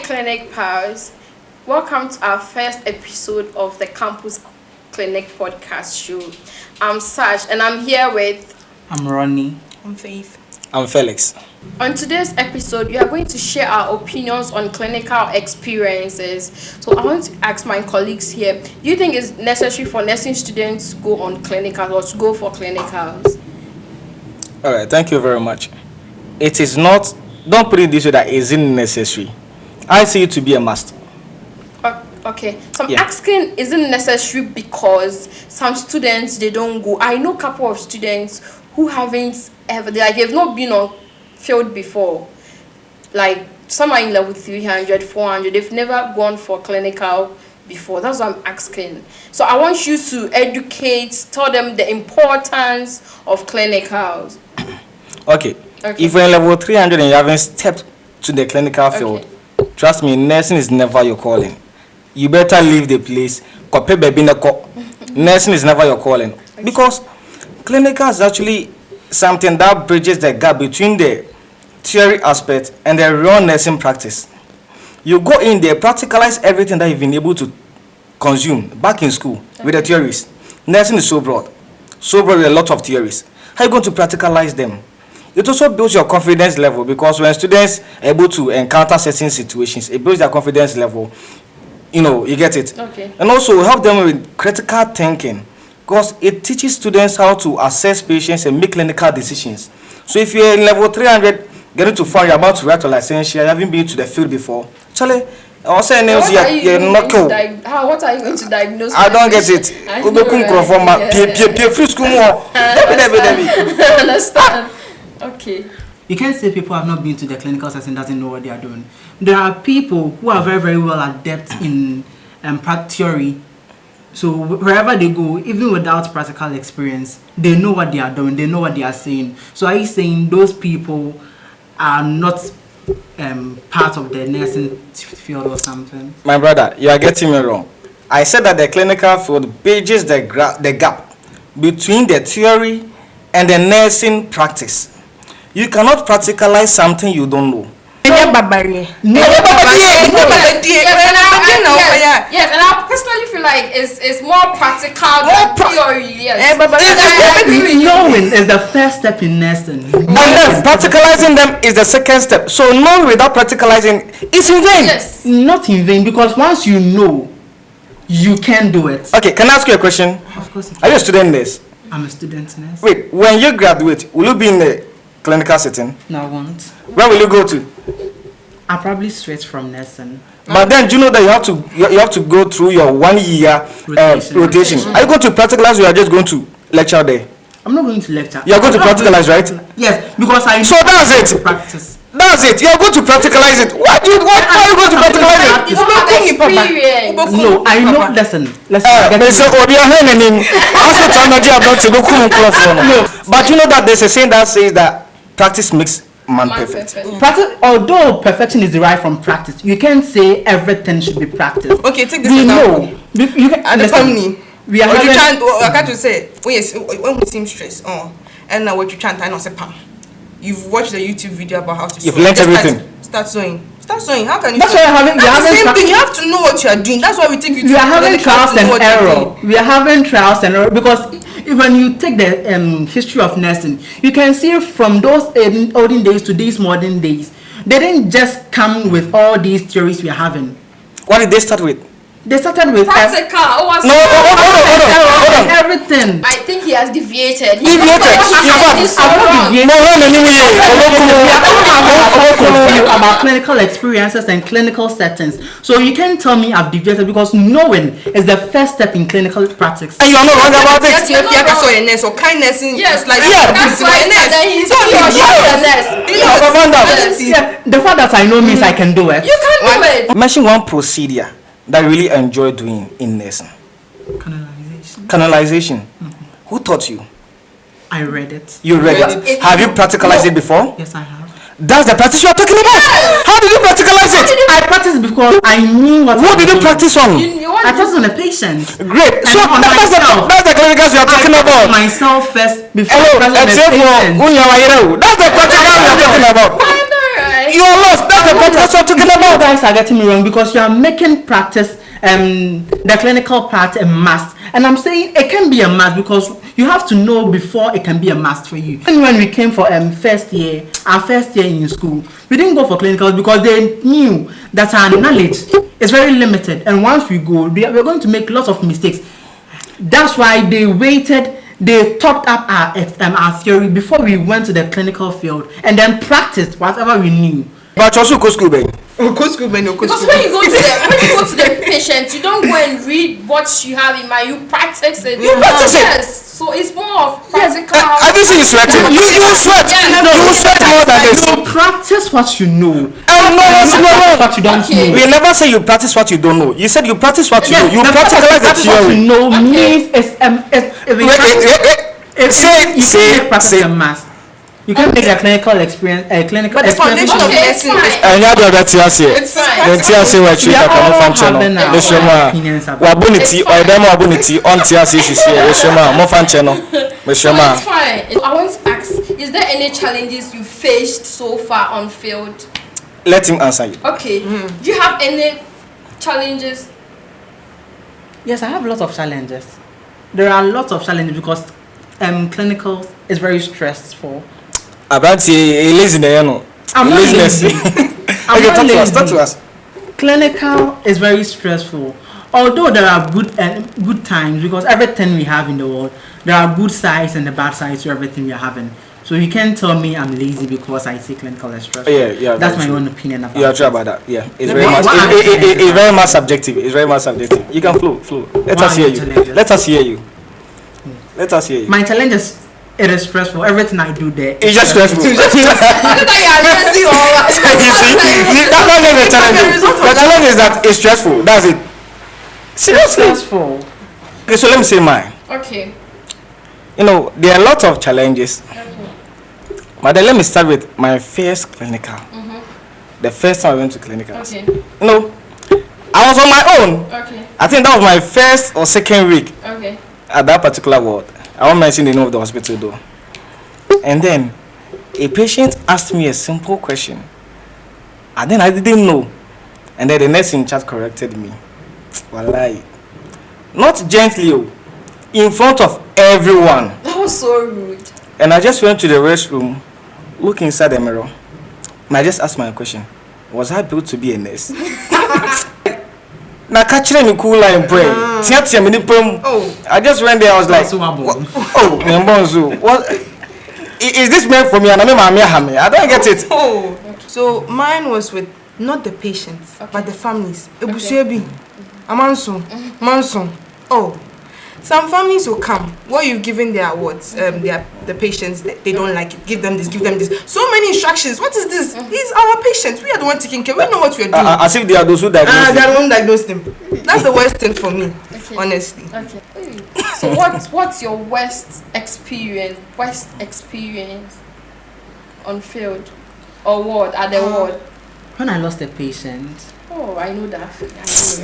Clinic Pals. Welcome to our first episode of the Campus Clinic podcast show. I'm Saj and I'm here with... I'm Ronnie. I'm Faith. I'm Felix. On today's episode, we are going to share our opinions on clinical experiences. So I want to ask my colleagues here, do you think it's necessary for nursing students to go on clinicals or to go for clinicals? All right, thank you very much. It is not, don't put it this way that it isn't necessary. I see it to be a must. Okay, so I'm asking, is it necessary because some students, they don't go? I know a couple of students who haven't ever, they've not been on field before. Like, some are in level 300, 400, they've never gone for clinical before. That's what I'm asking. So I want you to educate, tell them the importance of clinicals. Okay. If you're in level 300 and you haven't stepped to the clinical field, trust me, nursing is never your calling. You better leave the place. Nursing is never your calling. Because clinical is actually something that bridges the gap between the theory aspect and the real nursing practice. You go in there, practicalize everything that you've been able to consume back in school with the theories. Nursing is so broad with a lot of theories. How are you going to practicalize them? It also builds your confidence level, because when students are able to encounter certain situations, it builds their confidence level. You know, you get it. Okay. And also help them with critical thinking, because it teaches students how to assess patients and make clinical decisions. So if you're in level 300, getting to 4, you're about to write a licensure, you haven't been to the field before. Charlie, I'll say names you're not cool. What are you going to diagnose? I don't get it. I understand. Okay. You can't say people have not been to the clinical setting doesn't know what they are doing. There are people who are very, very well adept in theory. So wherever they go, even without practical experience, they know what they are doing. They know what they are saying. So are you saying those people are not part of the nursing field or something? My brother, you are getting me wrong. I said that the clinical field bridges the gap between the theory and the nursing practice. You cannot practicalize something you don't know. Yes, and I personally feel like it's more practical than theory. Yes. Knowing is the first step in nursing. And then practicalizing them is the second step. So knowing without practicalizing is in vain. Yes. Not in vain, because once you know, you can do it. Okay, can I ask you a question? Of course. Are you a student nurse? I'm a student nurse. Wait, when you graduate, will you be in the clinical setting? No, I won't. Where will you go to? I'll probably switch from nursing. But then do you know that you have to go through your 1 year rotation? Are you going to practicalize or you are just going to lecture there? I'm not going to lecture. You are going to practicalize, right? Yes, because I know so that's it. To practice. That's it. You are going to practicalize it. Why are you going to practicalize it? You don't have experience. No, I know. Listen. But you know that there's a saying that says that practice makes man perfect. Practice, although perfection is derived from practice, you can't say everything should be practiced. Okay, take this example. You can understand. We are having. I can't say when we seem stressed. And now what you chant, I know say pam. You've watched the YouTube video about how to. You've learned everything. Start sewing. How can you? That's why you're having. Same thing. You have to know what you are doing. That's why we take you. We are having trials and error. We are having trials and error because when you take the history of nursing, you can see from those olden days to these modern days, they didn't just come with all these theories we are having. What did they start with? They started with practical. Hold on. Everything. I think he has deviated. About clinical experiences and clinical settings. So you can tell me I've deviated because knowing is the first step in clinical practice. And you're not wrong about it. Yes, or kindness. Yes, like that's why the fact that I know means I can do it. You can do it. Mention one procedure that I really enjoy doing in nursing. Canalization. Who taught you? I read it. You read it. Have you practicalized it before? Yes, I have. That's the practice you are talking about. How did you practicalize it? I practiced because I knew what. What did you practice on? I practiced on a patient. Great. So that's the clinicals you are talking about. Myself first before. That's the practical you are talking about. You are lost. That's the part that's what I'm talking You about. guys are getting me wrong because you are making practice the clinical part a must, and I'm saying it can be a must because you have to know before it can be a must for you. And when we came for our first year in school, we didn't go for clinicals because they knew that our knowledge is very limited, and once we go, we're going to make lots of mistakes. That's why they topped up our theory before we went to the clinical field and then practiced whatever we knew. But you also go school, Ben. Oh, go school, man. Because when you go to the patient, you don't go and read what you have in mind. You practice it. You practice it. Yes. So it's more of practical. Have you seen you sweating? You sweat. Yes. You will sweat more than this. You practice what you know. What you don't Okay. know. We never say you practice what you don't know. You said you practice what you know. You the fact practicalize that the you theory. know means Say. a must. You can't make a clinical experience But the foundation of Okay, medicine fine. is And you have the other tears here. It's fine. The tears here were treated We are from all fan channel. having our Meshema. opinions about Wabuniti or them wabuniti on tears is here. Meshema. Mo fan channel. So it's Meshema. fine. I want to ask, is there any challenges you faced so far on field? Let him answer you. Okay. Do you have any challenges? Yes, I have lots of challenges. There are lots of challenges because clinical is very stressful. About lazy no. I'm not Laziness. lazy. I'm Okay, not talk to us. lazy. Talk to us. Clinical is very stressful. Although there are good times because everything we have in the world, there are good sides and the bad sides to everything we are having. So you can't tell me I'm lazy because I say clinical is stressful. Yeah, That's my very true. own opinion about You are it. true about that. Yeah, it's What- very much. what are the It's challenges? very much subjective. It's very much subjective. You can flow. Let What us are hear the you. challenges? Let us hear you. Let us hear you. My challenge is it is stressful. Everything I do there. It's just stressful. I thought you are lazy or what? You see, that's not the challenge. The challenge is that it's stressful. That's it. It's Seriously. stressful. Okay, so let me say mine. Okay. You know, there are a lot of challenges. But then let me start with my first clinical. The first time I went to clinicals. Okay. You know, I was on my own. Okay. I think that was my first or second week Okay. at that particular ward. I won't mention the name of the hospital though. And then a patient asked me a simple question. And then I didn't know. And then the nurse in charge corrected me. Wallahi. Not gently, oh, in front of everyone. That was so rude. And I just went to the restroom, look inside the mirror, and I just asked my question. Was I built to be a nurse? Na catching me cool line pray. Oh. I just went there, I was like, So I'm what? Oh, Mbonzu, what? Is this meant for me? And I don't get it. Oh. So mine was with not the patients, but the families. Ebusuebi, Amanso, Manson. Oh. Some families will come. What you giving their awards? The patients they don't like it. Give them this. Give them this. So many instructions. What is this? These are our patients. We are the ones taking care. We know what we are doing. As if they are those who diagnose They it. are the one diagnose them. That's the worst thing for me, Okay. honestly. Okay. So what's your worst experience on field or ward at the ward? When I lost a patient, Oh, I know that.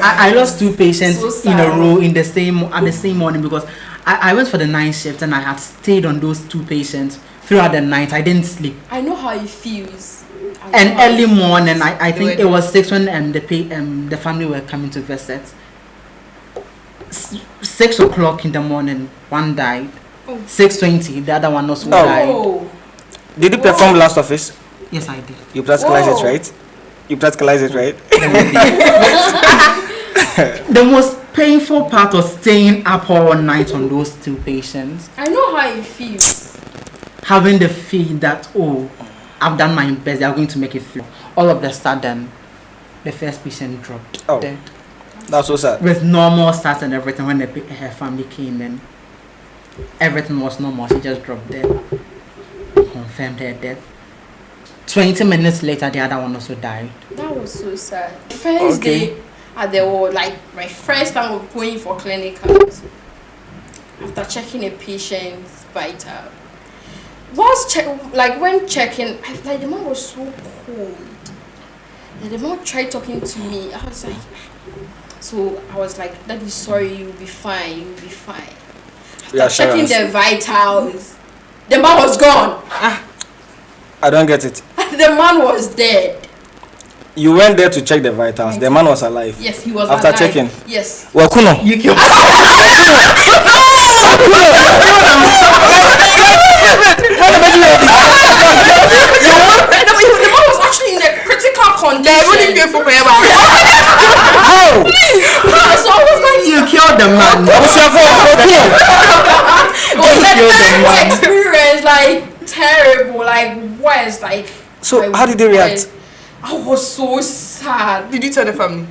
I lost two patients So in a sad. row at the same morning because I went for the night shift and I had stayed on those two patients throughout the night. I didn't sleep. I know how it feels. And early morning, I think were it was 6 when the family were coming to visit. 6 o'clock in the morning, one died. Oh. 6:20, the other one also Oh. died. Oh. Did you perform last office? Yes, I did. You practicalize it, Whoa. right? You practicalize it, right? The most painful part was staying up all night on those two patients. I know how it feels. Having the feel that, oh, I've done my best, they are going to make it through. All of a sudden, the first patient dropped Oh. dead. That's so sad. With normal stats and everything, when her family came in, everything was normal. She just dropped dead. Confirmed her death. 20 minutes later, the other one also died. That was so sad. First Okay. day at the ward, like my first time of going for clinicals. After checking a patient's vital, when checking, like the man was so cold. And the man tried talking to me. I was like, Daddy, sorry, you'll be fine. You'll be fine. After checking Reassurance. the vitals, the man was gone. I don't get it. The the man was dead. You went there to check the vitals. The man was alive. Yes, he was After alive. checking. Yes. Well, Kuno. You killed. The man was actually in a critical condition. How? So I was like, You killed the man. it was a terrible experience, like terrible, like worse, like. So, like, how did they react? I was so sad. Did you tell the family?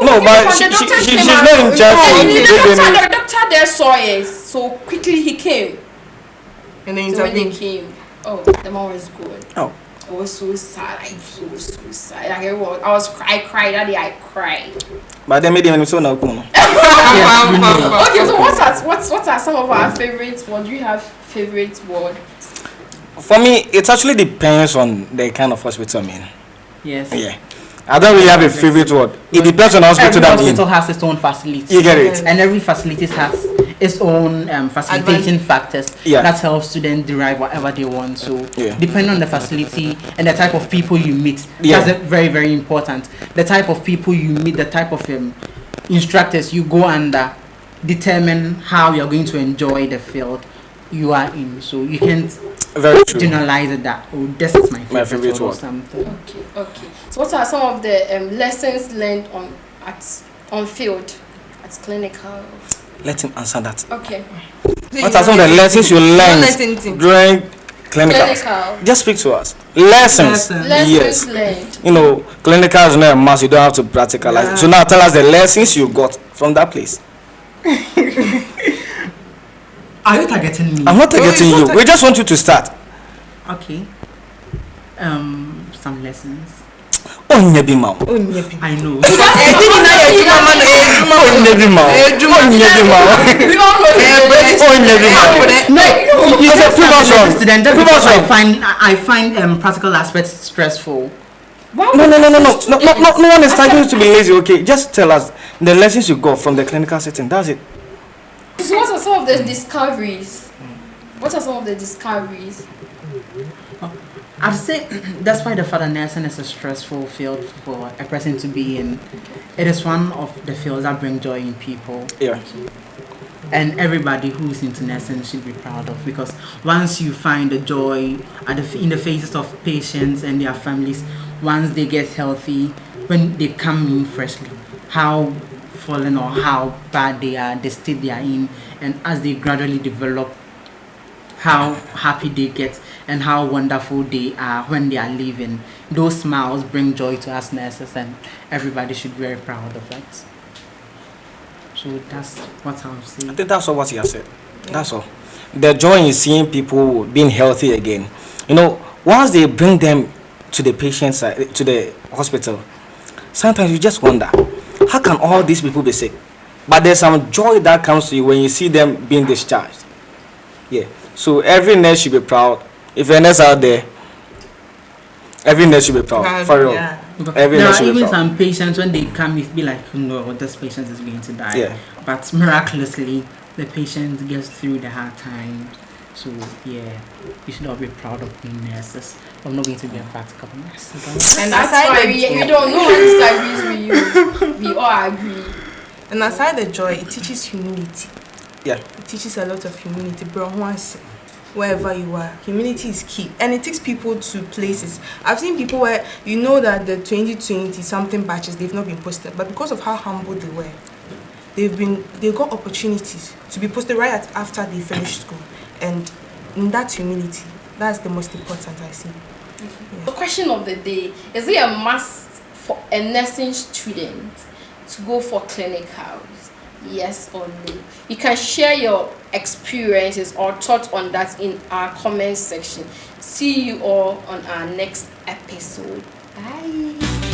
No, but The she's doctors came not out. in charge And to the give doctor, any. the doctor there saw it, so quickly he came. And then So when they intervened. came, oh, the man was good. Oh. I was so sad. I was so sad. Like I cried that day. I cried. But they made him so now, Kuno. Okay, so what are some of our favorites? What do you have favorite word? For me, it actually depends on the kind of hospital I'm in. Yes. Yeah. I don't really have a favorite word. It depends on the hospital Every that I'm hospital in. has its own facility. You get it? And every facility has its own facilitating factors Yeah. that help students derive whatever they want. So Yeah. depending on the facility and the type of people you meet, Yeah. that's very, very important. The type of people you meet, the type of instructors you go under determine how you're going to enjoy the field you are in. So you can't Very true. generalize it that, oh, this is my favorite word or word. something. Okay. So what are some of the lessons learned on field at clinical? Let him answer that. Okay. What are some of the lessons you learned let anything. during clinicals? Clinical. Just speak to us. Lessons. Lessons Yes. learned. You know, clinical is not a must. You don't have to practicalize. Yeah. So now tell us the lessons you got from that place. Are you targeting me? I'm not targeting it's you. not We just want you to start. Okay. Some lessons. Oh, Nyebi Mao. Oh, nyepi. I know. Eh, did you know your Juma man? Oh, Nyebi Mao. Juma. Oh, Nyebi Mao. We all know this. Oh, Nyebi Mao. No, you Okay, just previous have one. a student just Previous because one. I find practical aspects stressful. Why No, would no, no, no, no. students- No one is telling you to be lazy, okay? Just tell us the lessons you got from the clinical setting. That's it. So what are some of the discoveries? What are some of the discoveries? I'd say that's why the further nursing is a stressful field for a person to be in. It is one of the fields that bring joy in people. Yeah. And everybody who's into nursing should be proud of, because once you find the joy in the faces of patients and their families, once they get healthy, when they come in freshly, how fallen or how bad they are, the state they are in, and as they gradually develop, how happy they get and how wonderful they are when they are leaving. Those smiles bring joy to us nurses, and everybody should be very proud of that. So that's what I would say. I think that's all what he has said. That's all. The joy in seeing people being healthy again. You know, once they bring them to the patient's side, to the hospital, sometimes you just wonder, how can all these people be sick? But there's some joy that comes to you when you see them being discharged. Yeah. So every nurse should be proud. If a nurse out there, every nurse should be proud. For real. Yeah. Every There nurse are should be even proud. some patients when they come, you be like, no, this patient is going to die. Yeah. But miraculously, the patient gets through the hard time. So yeah, you should all be proud of being nurses. I'm not going to be a practical nurse. And that's aside why the- we don't know who disagrees with you. We all agree. And aside the joy, it teaches humility. Yeah. It teaches a lot of humility, bro. Once, wherever you are, humility is key, and it takes people to places. I've seen people where you know that the 2020 something batches they've not been posted, but because of how humble they were, they got opportunities to be posted after they finished school, and in that humility, that's the most important I see. The question of the day, is it a must for a nursing student to go for clinicals? Yes or no? You can share your experiences or thoughts on that in our comment section. See you all on our next episode. Bye.